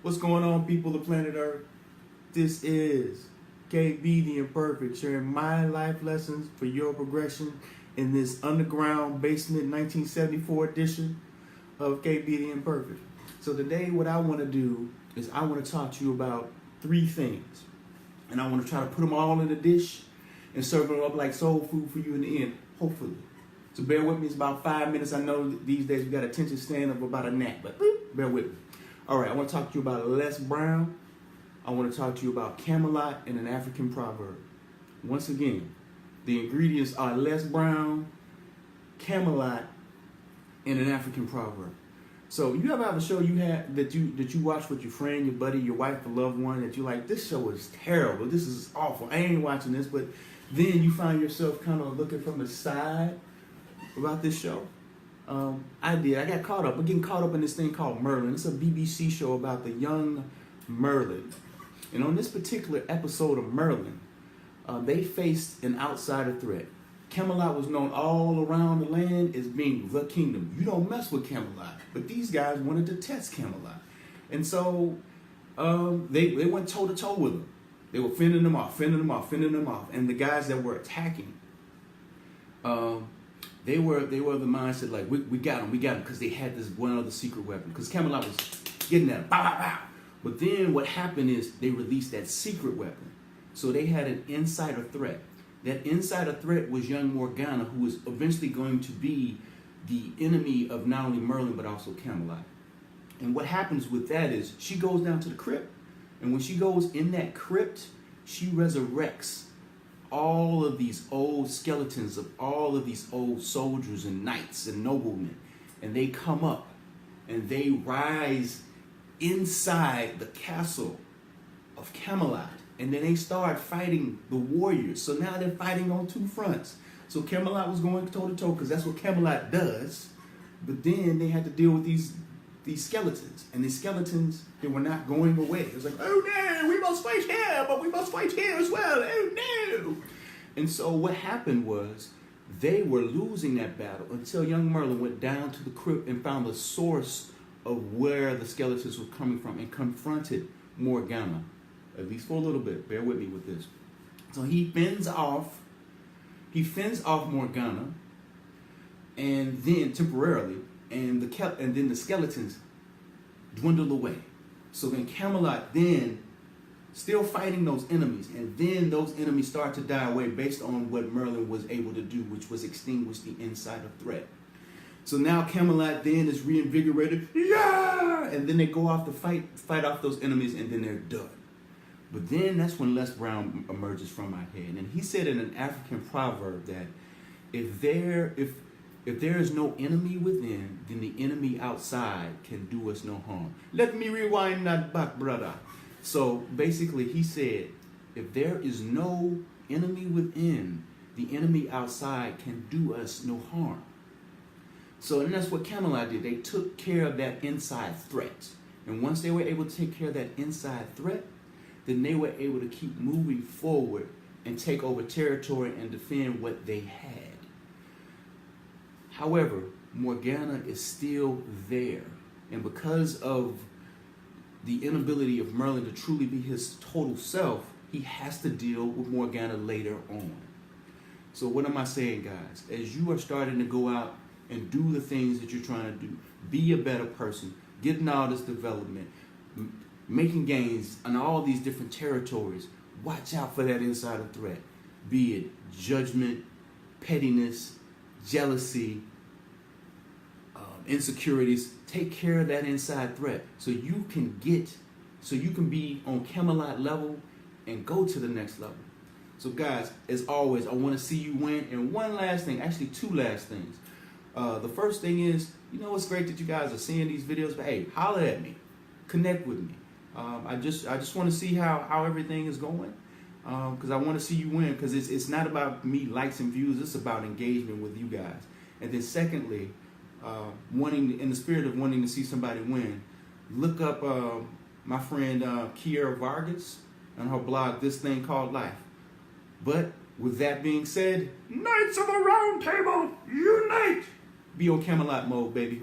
What's going on, people of planet Earth? This is KB the Imperfect, sharing my life lessons for your progression in this underground basement 1974 edition of KB the Imperfect. So today what I want to do is I want to talk to you about three things. And I want to try to put them all in a dish and serve them up like soul food for you in the end, hopefully. So bear with me, it's about 5 minutes. I know that these days we got attention span of about a nap, but bear with me. All right, I want to talk to you about Les Brown. I want to talk to you about Camelot and an African proverb. Once again, the ingredients are Les Brown, Camelot, and an African proverb. So you ever have a show you had that you watch with your friend, your buddy, your wife, a loved one that you like, this show is terrible, this is awful, I ain't watching this, but then you find yourself kind of looking from the side about this show? I got caught up. I'm getting caught up in this thing called Merlin. It's a BBC show about the young Merlin. And on this particular episode of Merlin, they faced an outsider threat. Camelot was known all around the land as being the kingdom. You don't mess with Camelot. But these guys wanted to test Camelot. And so they went toe-to-toe with him. They were fending them off. And the guys that were attacking, they were the mindset like, we got them, because they had this one other secret weapon. Because Camelot was getting at them, bow, bow, bow. But then what happened is they released that secret weapon. So they had an insider threat. That insider threat was young Morgana, who was eventually going to be the enemy of not only Merlin, but also Camelot. And what happens with that is she goes down to the crypt. And when she goes in that crypt, she resurrects all of these old skeletons of all of these old soldiers and knights and noblemen. And they come up and they rise inside the castle of Camelot. And then they start fighting the warriors. So now they're fighting on two fronts. So Camelot was going toe-to-toe because that's what Camelot does. But then they had to deal with these skeletons. And these skeletons, they were not going away. It was like, oh no, we must fight here, but we must fight here as well. Oh no. And so what happened was they were losing that battle until young Merlin went down to the crypt and found the source of where the skeletons were coming from and confronted Morgana, at least for a little bit. Bear with me with this. So he fends off Morgana, and then temporarily, and then the skeletons dwindle away. So then Camelot then still fighting those enemies, and then those enemies start to die away based on what Merlin was able to do, which was extinguish the insider threat. So now Camelot then is reinvigorated, yeah, and then they go off to fight off those enemies, and then they're done. But then that's when Les Brown emerges from my head, and he said in an African proverb that if there is no enemy within, then the enemy outside can do us no harm. Let me rewind that back, brother. So basically he said, if there is no enemy within, the enemy outside can do us no harm. So and that's what Camelot did. They took care of that inside threat. And once they were able to take care of that inside threat, then they were able to keep moving forward and take over territory and defend what they had. However, Morgana is still there. And because of the inability of Merlin to truly be his total self, he has to deal with Morgana later on. So what am I saying, guys? As you are starting to go out and do the things that you're trying to do, be a better person, getting all this development, making gains on all these different territories, watch out for that insider threat. Be it judgment, pettiness, jealousy, insecurities. Take care of that inside threat so you can be on Camelot level and go to the next level. So guys, as always, I want to see you win. And one last thing, actually two last things. The first thing is, it's great that you guys are seeing these videos, but hey, holler at me, connect with me. I just want to see how everything is going, because I want to see you win, because it's not about me likes and views, it's about engagement with you guys. And then secondly, in the spirit of wanting to see somebody win, look up my friend Kiera Vargas on her blog, This Thing Called Life. But with that being said, Knights of the Round Table, unite! Be on Camelot mode, baby.